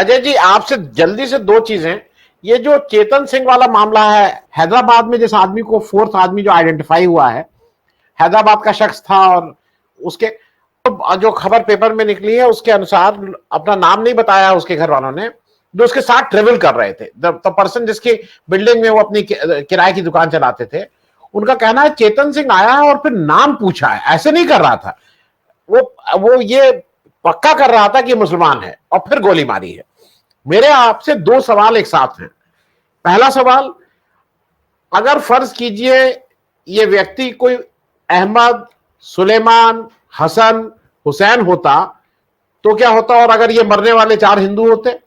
अजय जी, आपसे जल्दी से दो चीजें। ये जो चेतन सिंह वाला मामला है, हैदराबाद में जिस आदमी को, फोर्थ आदमी जो आइडेंटिफाई हुआ है, हैदराबाद का शख्स था, और उसके तो जो खबर पेपर में निकली है उसके अनुसार, अपना नाम नहीं बताया उसके घर वालों ने, जो उसके साथ ट्रेवल कर रहे थे, द पर्सन जिसकी बिल्डिंग में वो अपनी किराए की दुकान चलाते थे, उनका कहना है चेतन सिंह आया और फिर नाम पूछा है, ऐसे नहीं कर रहा था वो ये पक्का कर रहा था कि मुसलमान है, और फिर गोली मारी है। मेरे आपसे दो सवाल एक साथ हैं। पहला सवाल, अगर फर्ज कीजिए ये व्यक्ति कोई अहमद, सुलेमान, हसन, हुसैन होता तो क्या होता, और अगर ये मरने वाले चार हिंदू होते,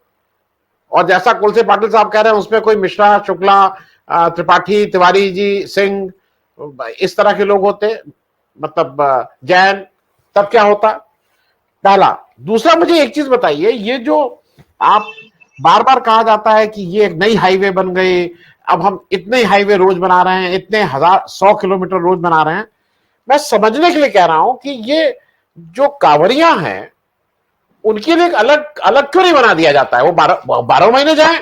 और जैसा कुलसे पाटिल साहब कह रहे हैं उसमें कोई मिश्रा, शुक्ला, त्रिपाठी, तिवारी जी, सिंह, इस तरह के लोग होते, मतलब जैन, तब क्या होता? पहला। दूसरा, मुझे एक चीज बताइए, ये जो आप बार बार कहा जाता है कि ये एक नई हाईवे बन गई, अब हम इतने हाईवे रोज बना रहे हैं, इतने 1,000 100 किलोमीटर रोज बना रहे हैं, मैं समझने के लिए कह रहा हूं कि ये जो कांवरियां हैं उनके लिए अलग अलग क्यों नहीं बना दिया जाता है? वो 12 महीने जाए,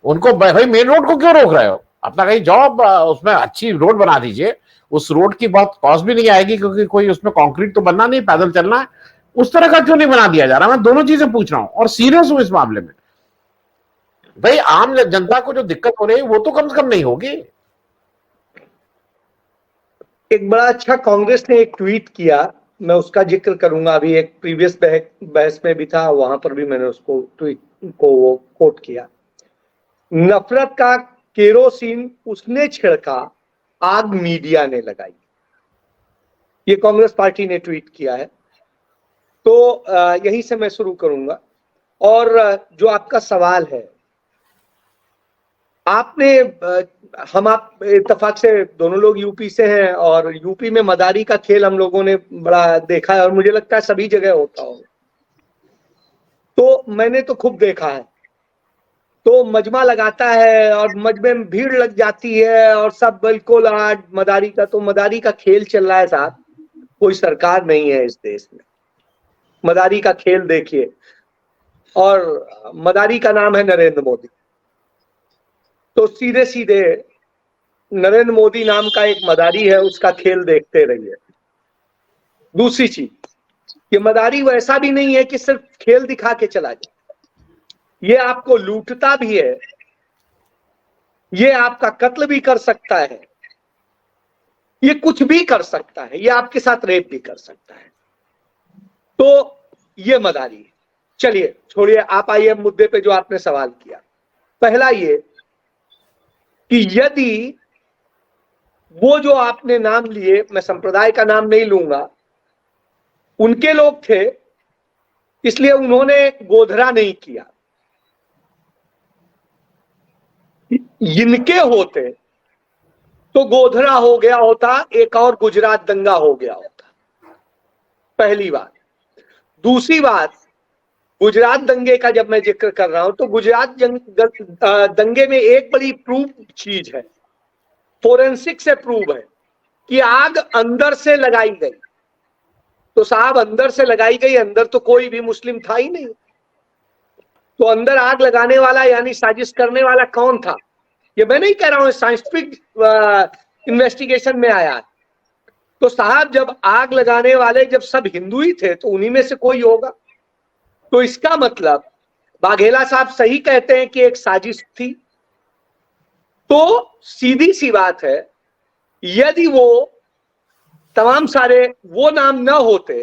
उनको भाई मेन रोड को क्यों रोक रहे हो? अपना कहीं जॉब, उसमें अच्छी रोड बना दीजिए, उस रोड की बहुत कॉस्ट भी नहीं आएगी, क्योंकि कोई उसमें कंक्रीट तो बनना नहीं, पैदल चलना है। उस तरह का क्यों नहीं बना दिया जा रहा? मैं दोनों चीजें पूछ रहा हूं और सीरियस हूं इस मामले में। भाई आम जनता को जो दिक्कत हो रही है वो तो कम से कम नहीं होगी। एक बड़ा अच्छा कांग्रेस ने एक ट्वीट किया, मैं उसका जिक्र करूंगा। अभी एक प्रीवियस बहस में भी था, वहां पर भी मैंने उसको ट्वीट को वो कोट किया। नफरत का केरोसिन उसने छिड़का, आग मीडिया ने लगाई। ये कांग्रेस पार्टी ने ट्वीट किया है। तो यहीं से मैं शुरू करूंगा। और जो आपका सवाल है, आपने हम आप इत्तेफाक से दोनों लोग यूपी से हैं, और यूपी में मदारी का खेल हम लोगों ने बड़ा देखा है, और मुझे लगता है सभी जगह होता होगा। तो मैंने तो खूब देखा है। तो मजमा लगाता है और मजमे में भीड़ लग जाती है, और सब बिल्कुल आज मदारी का खेल चल रहा है साहब। कोई सरकार नहीं है इस देश में, मदारी का खेल देखिए। और मदारी का नाम है नरेंद्र मोदी। तो सीधे सीधे नरेंद्र मोदी नाम का एक मदारी है, उसका खेल देखते रहिए। दूसरी चीज, ये मदारी वैसा भी नहीं है कि सिर्फ खेल दिखा के चला जाए, ये आपको लूटता भी है, ये आपका कत्ल भी कर सकता है, ये कुछ भी कर सकता है, ये आपके साथ रेप भी कर सकता है। तो ये मदारी है। चलिए छोड़िए, आप आइए मुद्दे पे जो आपने सवाल किया। पहला ये कि यदि वो जो आपने नाम लिए, मैं संप्रदाय का नाम नहीं लूंगा, उनके लोग थे, इसलिए उन्होंने गोधरा नहीं किया। इनके होते तो गोधरा हो गया होता, एक और गुजरात दंगा हो गया होता। पहली बात। दूसरी बात, गुजरात दंगे का जब मैं जिक्र कर रहा हूं, तो गुजरात दंगे में एक बड़ी प्रूव चीज है, फोरेंसिक से प्रूव है कि आग अंदर से लगाई गई। तो साहब अंदर से लगाई गई, अंदर तो कोई भी मुस्लिम था ही नहीं। तो अंदर आग लगाने वाला यानी साजिश करने वाला कौन था? ये मैं नहीं कह रहा हूं, साइंटिफिक इन्वेस्टिगेशन में आया है। तो साहब जब आग लगाने वाले जब सब हिंदू ही थे, तो उन्हीं में से कोई होगा। तो इसका मतलब बाघेला साहब सही कहते हैं कि एक साजिश थी। तो सीधी सी बात है, यदि वो तमाम सारे वो नाम न होते,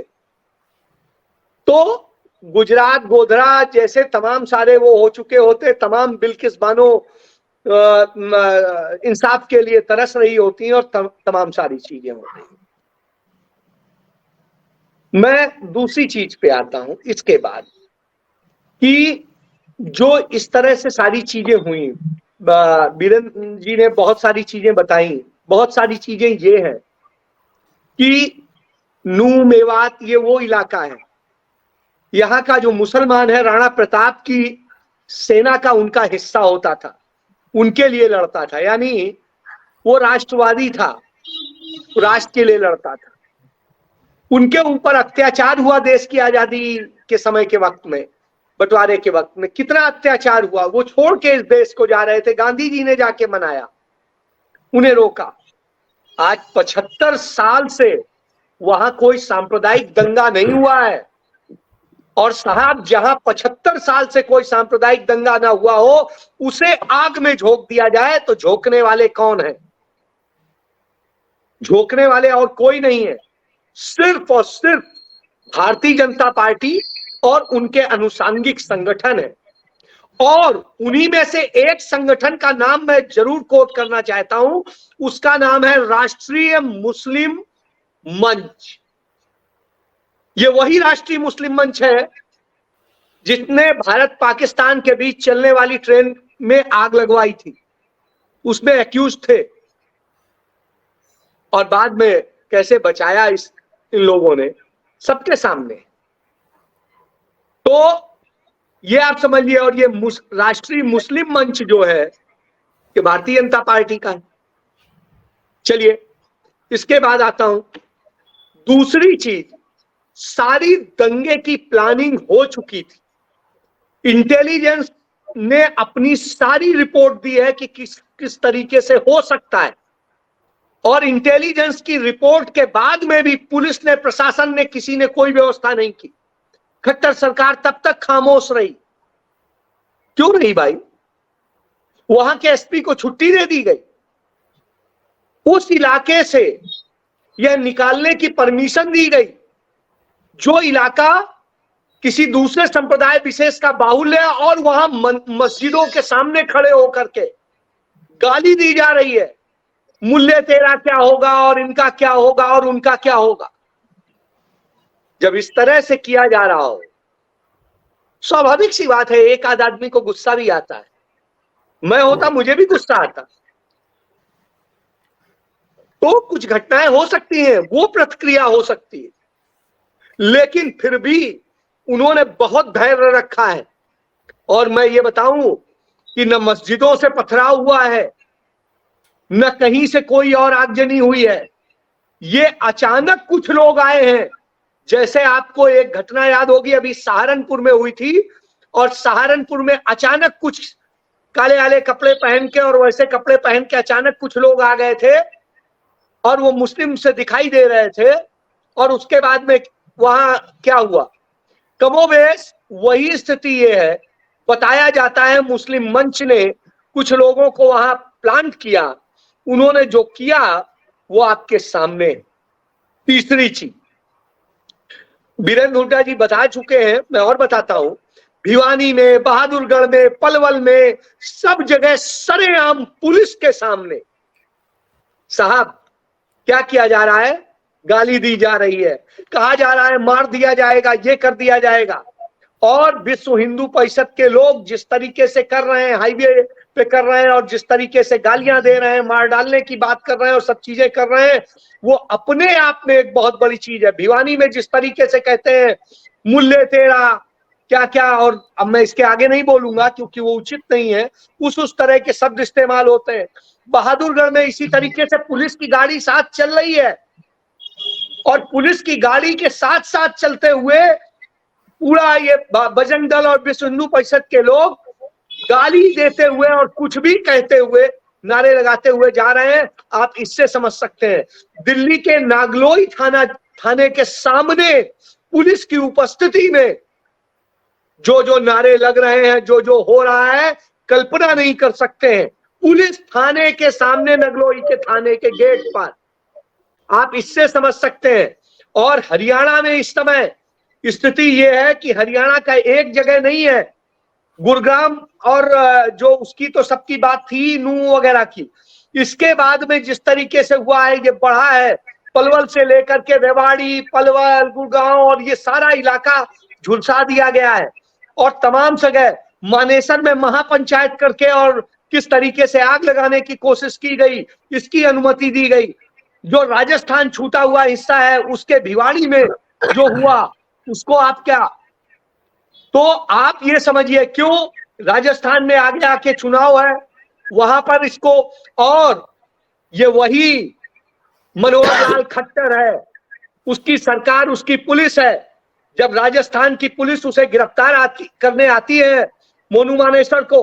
तो गुजरात गोधरा जैसे तमाम सारे वो हो चुके होते, तमाम बिल्किस बानो इंसाफ के लिए तरस रही होती, और तमाम सारी चीजें होती। मैं दूसरी चीज पे आता हूं इसके बाद, कि जो इस तरह से सारी चीजें हुई, बीरेंद्र जी ने बहुत सारी चीजें बताई। बहुत सारी चीजें ये हैं कि नू मेवात ये वो इलाका है, यहाँ का जो मुसलमान है, राणा प्रताप की सेना का उनका हिस्सा होता था, उनके लिए लड़ता था, यानी वो राष्ट्रवादी था, राष्ट्र के लिए लड़ता था। उनके ऊपर अत्याचार हुआ देश की आजादी के समय के वक्त में, बंटवारे के वक्त में कितना अत्याचार हुआ, वो छोड़ के इस देश को जा रहे थे, गांधी जी ने जाके मनाया, उन्हें रोका। आज 75 साल से वहां कोई सांप्रदायिक दंगा नहीं हुआ है। और साहब, जहां 75 साल से कोई सांप्रदायिक दंगा ना हुआ हो, उसे आग में झोंक दिया जाए तो झोंकने वाले कौन है? झोंकने वाले और कोई नहीं है, सिर्फ और सिर्फ भारतीय जनता पार्टी और उनके अनुसांगिक संगठन है। और उन्हीं में से एक संगठन का नाम मैं जरूर कोट करना चाहता हूं, उसका नाम है राष्ट्रीय मुस्लिम मंच। ये वही राष्ट्रीय मुस्लिम मंच है जिसने भारत पाकिस्तान के बीच चलने वाली ट्रेन में आग लगवाई थी, उसमें एक्यूज थे, और बाद में कैसे बचाया इन लोगों ने सबके सामने। तो ये आप समझिए। और ये राष्ट्रीय मुस्लिम मंच जो है कि भारतीय जनता पार्टी का है। चलिए, इसके बाद आता हूं दूसरी चीज, सारी दंगे की प्लानिंग हो चुकी थी। इंटेलिजेंस ने अपनी सारी रिपोर्ट दी है कि किस तरीके से हो सकता है, और इंटेलिजेंस की रिपोर्ट के बाद में भी पुलिस ने, प्रशासन ने, किसी ने कोई व्यवस्था नहीं की। खट्टर सरकार तब तक खामोश रही। क्यों रही भाई? वहां के एसपी को छुट्टी दे दी गई, उस इलाके से यह निकालने की परमिशन दी गई जो इलाका किसी दूसरे संप्रदाय विशेष का बाहुल्य है, और वहां मस्जिदों के सामने खड़े होकर के गाली दी जा रही है, मूल्य तेरा क्या होगा और इनका क्या होगा और उनका क्या होगा। जब इस तरह से किया जा रहा हो, स्वाभाविक सी बात है एक आध आदमी को गुस्सा भी आता है। मैं होता, मुझे भी गुस्सा आता। तो कुछ घटनाएं हो सकती हैं, वो प्रतिक्रिया हो सकती है, लेकिन फिर भी उन्होंने बहुत धैर्य रखा है। और मैं ये बताऊं कि न मस्जिदों से पथराव हुआ है, न कहीं से कोई और आगजनी हुई है। ये अचानक कुछ लोग आए हैं। जैसे आपको एक घटना याद होगी, अभी सहारनपुर में हुई थी, और सहारनपुर में अचानक कुछ काले वाले कपड़े पहन के और वैसे कपड़े पहन के अचानक कुछ लोग आ गए थे, और वो मुस्लिम से दिखाई दे रहे थे। और उसके बाद में वहां क्या हुआ, कमोबेश वही स्थिति ये है। बताया जाता है मुस्लिम मंच ने कुछ लोगों को वहां प्लांट किया, उन्होंने जो किया वो आपके सामने। तीसरी चीज बीरेंद्र हुड्डा जी बता चुके हैं, मैं और बताता हूं। भिवानी में, बहादुरगढ़ में, पलवल में, सब जगह सरेआम पुलिस के सामने साहब क्या किया जा रहा है? गाली दी जा रही है, कहा जा रहा है मार दिया जाएगा, ये कर दिया जाएगा। और विश्व हिंदू परिषद के लोग जिस तरीके से कर रहे हैं, हाईवे पे कर रहे हैं, और जिस तरीके से गालियां दे रहे हैं, मार डालने की बात कर रहे हैं और सब चीजें कर रहे हैं, वो अपने आप में एक बहुत बड़ी चीज है। भिवानी में जिस तरीके से कहते हैं मूल्य तेरा क्या क्या, और अब मैं इसके आगे नहीं बोलूंगा क्योंकि वो उचित नहीं है, उस तरह के शब्द इस्तेमाल होते हैं। बहादुरगढ़ में इसी तरीके से पुलिस की गाड़ी साथ चल रही है, और पुलिस की गाड़ी के साथ साथ चलते हुए पूरा ये बजरंग दल और विश्व हिंदू परिषद के लोग गाली देते हुए और कुछ भी कहते हुए, नारे लगाते हुए जा रहे हैं। आप इससे समझ सकते हैं दिल्ली के नागलोई थाने के सामने पुलिस की उपस्थिति में जो नारे लग रहे हैं, जो हो रहा है, कल्पना नहीं कर सकते हैं। पुलिस थाने के सामने, नगलोई के थाने के गेट पर, आप इससे समझ सकते हैं। और हरियाणा में इस समय स्थिति यह है कि हरियाणा का एक जगह नहीं है, गुरुग्राम और जो उसकी तो सबकी बात थी नूह वगैरह की, इसके बाद में जिस तरीके से हुआ है, ये बढ़ा है। पलवल से लेकर के रेवाड़ी, पलवल, गुड़गांव और ये सारा इलाका झुलसा दिया गया है, और तमाम जगह मानेसर में महापंचायत करके और किस तरीके से आग लगाने की कोशिश की गई, इसकी अनुमति दी गई। जो राजस्थान छूटा हुआ हिस्सा है, उसके भिवाड़ी में जो हुआ उसको आप क्या, तो आप ये समझिए क्यों राजस्थान में आगे आके चुनाव है वहां पर इसको, और ये वही मनोहर लाल खट्टर है, उसकी सरकार, उसकी पुलिस है जब राजस्थान की पुलिस उसे गिरफ्तार करने आती है मोनू मानेसर को,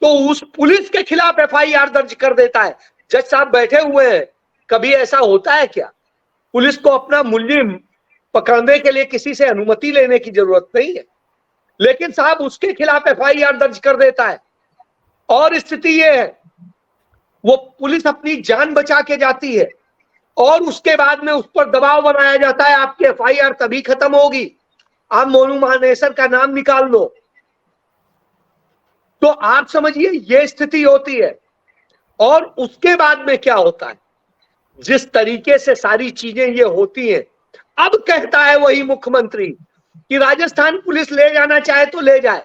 तो उस पुलिस के खिलाफ एफआईआर दर्ज कर देता है। जज साहब बैठे हुए हैं, कभी ऐसा होता है क्या? पुलिस को अपना मुल्जिम पकड़ने के लिए किसी से अनुमति लेने की जरूरत नहीं है, लेकिन साहब उसके खिलाफ एफआईआर दर्ज कर देता है। और स्थिति ये है, वो पुलिस अपनी जान बचा के जाती है और उसके बाद में उस पर दबाव बनाया जाता है, आपकी एफआईआर तभी खत्म होगी, आप मोनू मानेसर का नाम निकाल दो। तो आप समझिए ये स्थिति होती है। और उसके बाद में क्या होता है, जिस तरीके से सारी चीजें ये होती हैं, अब कहता है वही मुख्यमंत्री कि राजस्थान पुलिस ले जाना चाहे तो ले जाए।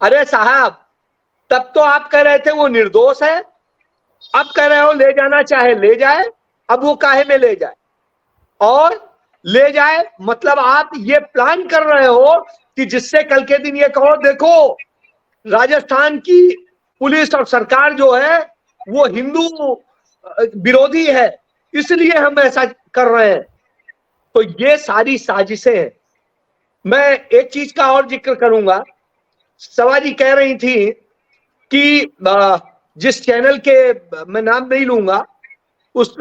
अरे साहब, तब तो आप कह रहे थे वो निर्दोष है, अब कह रहे हो ले जाना चाहे ले जाए। अब वो काहे में ले जाए? और ले जाए मतलब आप ये प्लान कर रहे हो कि जिससे कल के दिन ये कहो देखो राजस्थान की पुलिस और सरकार जो है वो हिंदू विरोधी है, इसलिए हम ऐसा कर रहे हैं। तो ये सारी साजिशें हैं। मैं एक चीज का और जिक्र करूंगा। सवाजी कह रही थी कि जिस चैनल के मैं नाम नहीं लूंगा, उस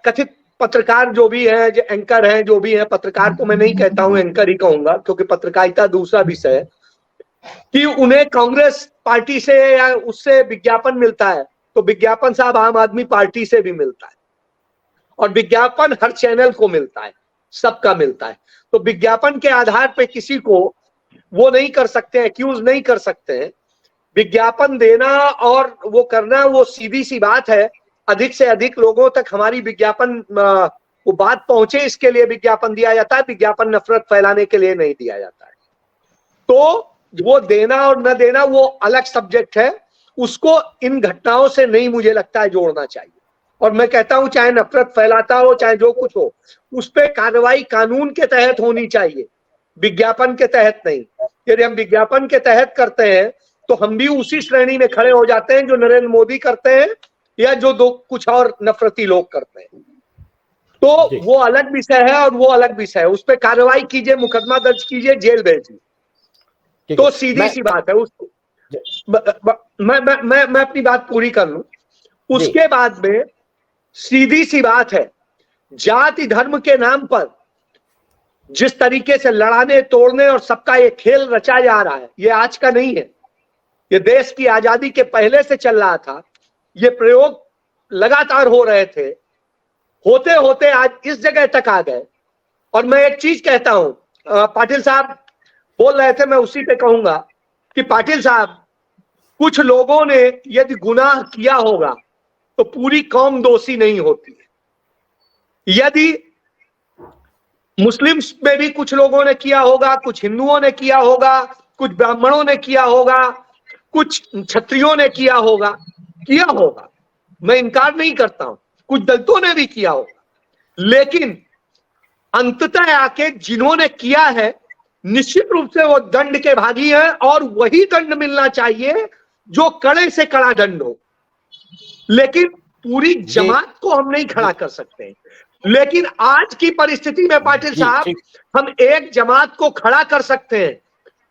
कथित पत्रकार जो भी है, जो एंकर हैं, जो भी है, पत्रकार तो मैं नहीं कहता हूं, एंकर ही कहूंगा, क्योंकि पत्रकारिता दूसरा विषय है, कि उन्हें कांग्रेस पार्टी से या उससे विज्ञापन मिलता है, तो विज्ञापन साहब आम आदमी पार्टी से भी मिलता है, और विज्ञापन हर चैनल को मिलता है, सबका मिलता है। तो विज्ञापन के आधार पर किसी को वो नहीं कर सकते, एक्यूज नहीं कर सकते हैं। विज्ञापन देना और वो करना वो सीधी सी बात है। अधिक से अधिक लोगों तक हमारी विज्ञापन वो बात पहुंचे, इसके लिए विज्ञापन दिया जाता है। विज्ञापन नफरत फैलाने के लिए नहीं दिया जाता है। तो वो देना और न देना वो अलग सब्जेक्ट है, उसको इन घटनाओं से नहीं मुझे लगता है जोड़ना चाहिए। और मैं कहता हूं चाहे नफरत फैलाता हो चाहे जो कुछ हो, उस पर कार्रवाई कानून के तहत होनी चाहिए, विज्ञापन के तहत नहीं। यदि हम विज्ञापन के तहत करते हैं तो हम भी उसी श्रेणी में खड़े हो जाते हैं जो नरेंद्र मोदी करते हैं या जो दो कुछ और नफरती लोग करते हैं। तो वो अलग विषय है और वो अलग विषय है, उस पर कार्रवाई कीजिए, मुकदमा दर्ज कीजिए, जेल भेजिए, तो सीधी सी बात है। उसको मैं अपनी बात पूरी कर लूं। उसके बाद में सीधी सी बात है, जाति धर्म के नाम पर जिस तरीके से लड़ाने तोड़ने और सबका ये खेल रचा जा रहा है, ये आज का नहीं है, ये देश की आजादी के पहले से चल रहा था। ये प्रयोग लगातार हो रहे थे, होते होते आज इस जगह तक आ गए। और मैं एक चीज कहता हूं, पाटिल साहब बोल रहे थे, मैं उसी पे कहूंगा कि पाटिल साहब, कुछ लोगों ने यदि गुनाह किया होगा तो पूरी कौम दोषी नहीं होती है। यदि मुस्लिम्स में भी कुछ लोगों ने किया होगा, कुछ हिंदुओं ने किया होगा, कुछ ब्राह्मणों ने किया होगा, कुछ क्षत्रियों ने किया होगा, मैं इनकार नहीं करता हूं, कुछ दलितों ने भी किया होगा, लेकिन अंततः आके जिन्होंने किया है निश्चित रूप से वो दंड के भागी हैं, और वही दंड मिलना चाहिए जो कड़े से कड़ा दंड हो। लेकिन पूरी जमात को हम नहीं खड़ा कर सकते। लेकिन आज की परिस्थिति में पाटिल साहब, हम एक जमात को खड़ा कर सकते हैं।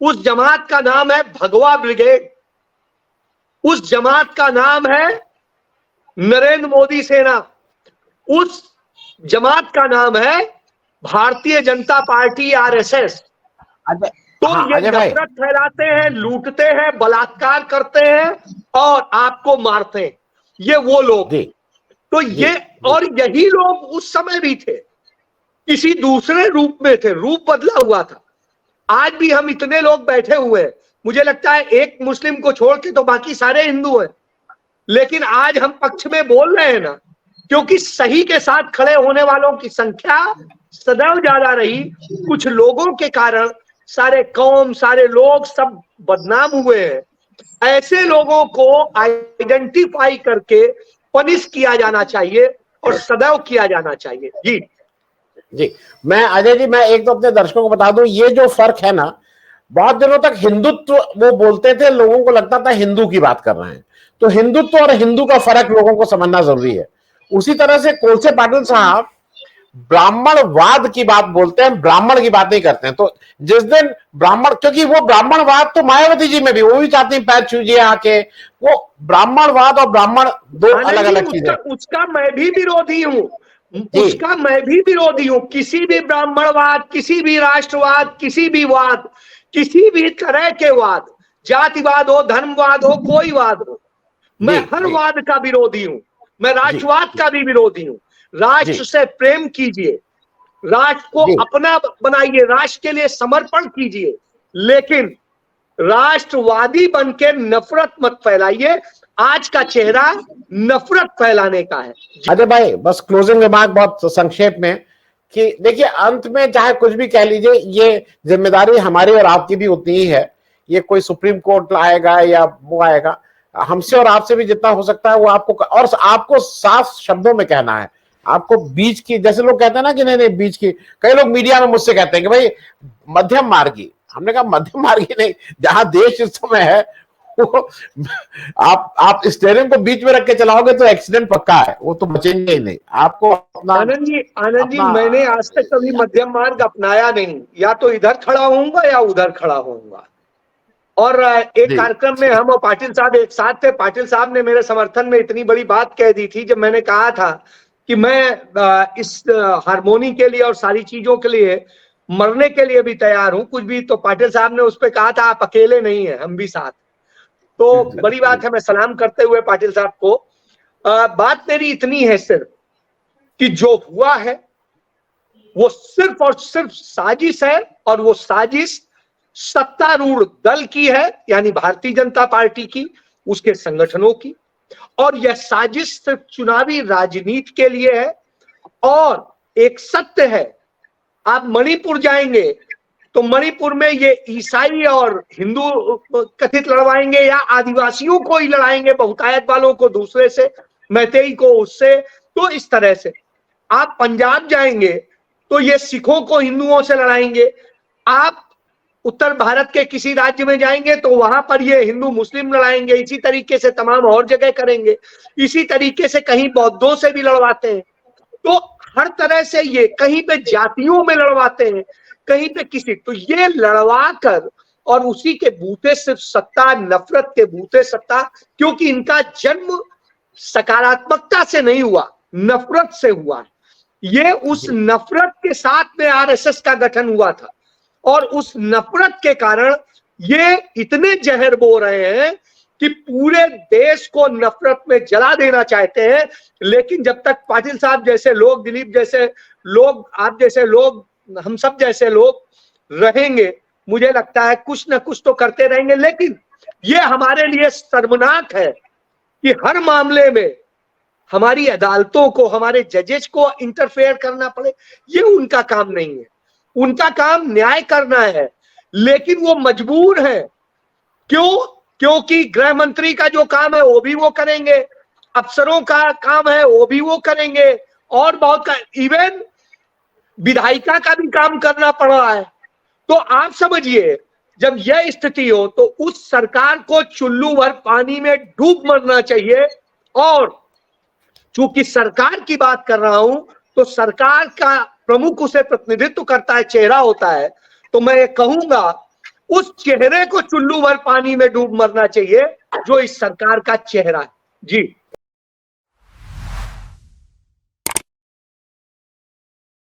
उस जमात का नाम है भगवा ब्रिगेड, उस जमात का नाम है नरेंद्र मोदी सेना, उस जमात का नाम है भारतीय जनता पार्टी आरएसएस। तो ये नफरत फैलाते हैं, लूटते हैं, बलात्कार करते हैं और आपको मारते हैं, ये वो लोग। तो ये और यही लोग उस समय भी थे, किसी दूसरे रूप में थे, रूप बदला हुआ था। आज भी हम इतने लोग बैठे हुए हैं, मुझे लगता है एक मुस्लिम को छोड़ के तो बाकी सारे हिंदू हैं, लेकिन आज हम पक्ष में बोल रहे हैं ना, क्योंकि सही के साथ खड़े होने वालों की संख्या सदैव ज्यादा रही। कुछ लोगों के कारण सारे कौम, सारे लोग सब बदनाम हुए हैं। ऐसे लोगों को आइडेंटिफाई करके पनिश किया जाना चाहिए और सदैव किया जाना चाहिए। जी मैं अजय जी, मैं एक तो अपने दर्शकों को बता दूं, ये जो फर्क है ना, बहुत दिनों तक हिंदुत्व वो बोलते थे, लोगों को लगता था हिंदू की बात कर रहे हैं, तो हिंदुत्व और हिंदू का फर्क लोगों को समझना जरूरी है। उसी तरह से कोलसे पाटिल साहब ब्राह्मणवाद की बात बोलते हैं, ब्राह्मण की बात नहीं करते हैं। तो जिस दिन ब्राह्मण, क्योंकि वो ब्राह्मणवाद तो मायावती जी में भी, वो भी चाहती है पैर छूजिए आके, वो ब्राह्मणवाद और ब्राह्मण दो अलग अलग चीजें। उसका मैं भी विरोधी हूँ, जी उसका मैं भी विरोधी हूँ। किसी भी ब्राह्मणवाद, किसी भी राष्ट्रवाद, किसी भी वाद, किसी भी तरह के वाद, जातिवाद हो, धर्मवाद हो, कोई वाद हो, मैं हर जी वाद का विरोधी हूँ। मैं राष्ट्रवाद का भी विरोधी हूँ। राष्ट्र से प्रेम कीजिए, राष्ट्र को जी अपना बनाइए, राष्ट्र के लिए समर्पण कीजिए, लेकिन राष्ट्रवादी बनके नफरत मत फैलाइए। आज का चेहरा नफरत फैलाने का है। अजय भाई, बस क्लोजिंग रिमार्क बहुत संक्षेप में कि देखिए, अंत में चाहे कुछ भी कह लीजिए, ये जिम्मेदारी हमारी और आपकी भी उतनी ही है। ये कोई सुप्रीम कोर्ट आएगा या वो आएगा, हमसे और आपसे भी जितना हो सकता है वो आपको, और आपको साफ शब्दों में कहना है। आपको बीच की, जैसे लोग कहते हैं ना कि नहीं नहीं बीच की, कई लोग मीडिया में मुझसे कहते हैं कि भाई मध्यम मार्गी। हमने कहा मध्यम मार्गी नहीं, जहां देश इस समय है वो आप स्टीयरिंग को बीच में रख के चलाओगे तो एक्सीडेंट पक्का है, वो तो बचेंगे ही नहीं। आपको अपना आनंद जी, मैंने आज तक कभी मध्यम मार्ग अपनाया नहीं। या तो इधर खड़ा होऊंगा या उधर खड़ा होऊंगा। और एक कार्यक्रम में हम और पाटिल साहब एक साथ थे। पाटिल साहब ने मेरे समर्थन में इतनी बड़ी बात कह दी थी, जब मैंने कहा था कि मैं इस हारमोनी के लिए और सारी चीजों के लिए मरने के लिए भी तैयार हूं, कुछ भी। तो पाटिल साहब ने उस पर कहा था, आप अकेले नहीं है, हम भी साथ। तो बड़ी बात है। मैं सलाम करते हुए पाटिल साहब को, बात मेरी इतनी है सिर्फ कि जो हुआ है वो सिर्फ और सिर्फ साजिश है, और वो साजिश सत्तारूढ़ दल की है, यानी भारतीय जनता पार्टी की, उसके संगठनों की। और यह साजिश सिर्फ चुनावी राजनीति के लिए है। और एक सत्य है, आप मणिपुर जाएंगे तो मणिपुर में ये ईसाई और हिंदू कथित लड़वाएंगे, या आदिवासियों को ही लड़ाएंगे, बहुतायत वालों को दूसरे से, मैतेई को उससे। तो इस तरह से आप पंजाब जाएंगे तो ये सिखों को हिंदुओं से लड़ाएंगे। आप उत्तर भारत के किसी राज्य में जाएंगे तो वहां पर ये हिंदू मुस्लिम लड़ाएंगे। इसी तरीके से तमाम और जगह करेंगे। इसी तरीके से कहीं बौद्धों से भी लड़वाते हैं। तो हर तरह से ये कहीं पे जातियों में लड़वाते हैं, कहीं पे किसी। तो ये लड़वा कर, और उसी के बूते सिर्फ सत्ता, नफरत के बूते सत्ता, क्योंकि इनका जन्म सकारात्मकता से नहीं हुआ, नफरत से हुआ है। ये उस नफरत के साथ में आरएसएस का गठन हुआ था, और उस नफरत के कारण ये इतने जहर बो रहे हैं कि पूरे देश को नफरत में जला देना चाहते हैं। लेकिन जब तक पाटिल साहब जैसे लोग, दिलीप जैसे लोग, आप जैसे लोग, हम सब जैसे लोग रहेंगे, मुझे लगता है कुछ ना कुछ तो करते रहेंगे। लेकिन ये हमारे लिए शर्मनाक है कि हर मामले में हमारी अदालतों को, हमारे जजेस को इंटरफेयर करना पड़े। ये उनका काम नहीं है। उनका काम न्याय करना है, लेकिन वो मजबूर है। क्यों? क्योंकि गृह मंत्री का जो काम है वो भी वो करेंगे, अफसरों का काम है वो भी वो करेंगे, और बहुत का, इवन विधायिका का भी काम करना पड़ रहा है। तो आप समझिए, जब यह स्थिति हो तो उस सरकार को चुल्लू भर पानी में डूब मरना चाहिए। और चूंकि सरकार की बात कर रहा हूं, तो सरकार का प्रमुख उसे प्रतिनिधित्व करता है, चेहरा होता है। तो मैं ये कहूंगा, उस चेहरे को चुल्लू भर पानी में डूब मरना चाहिए जो इस सरकार का चेहरा है। जी।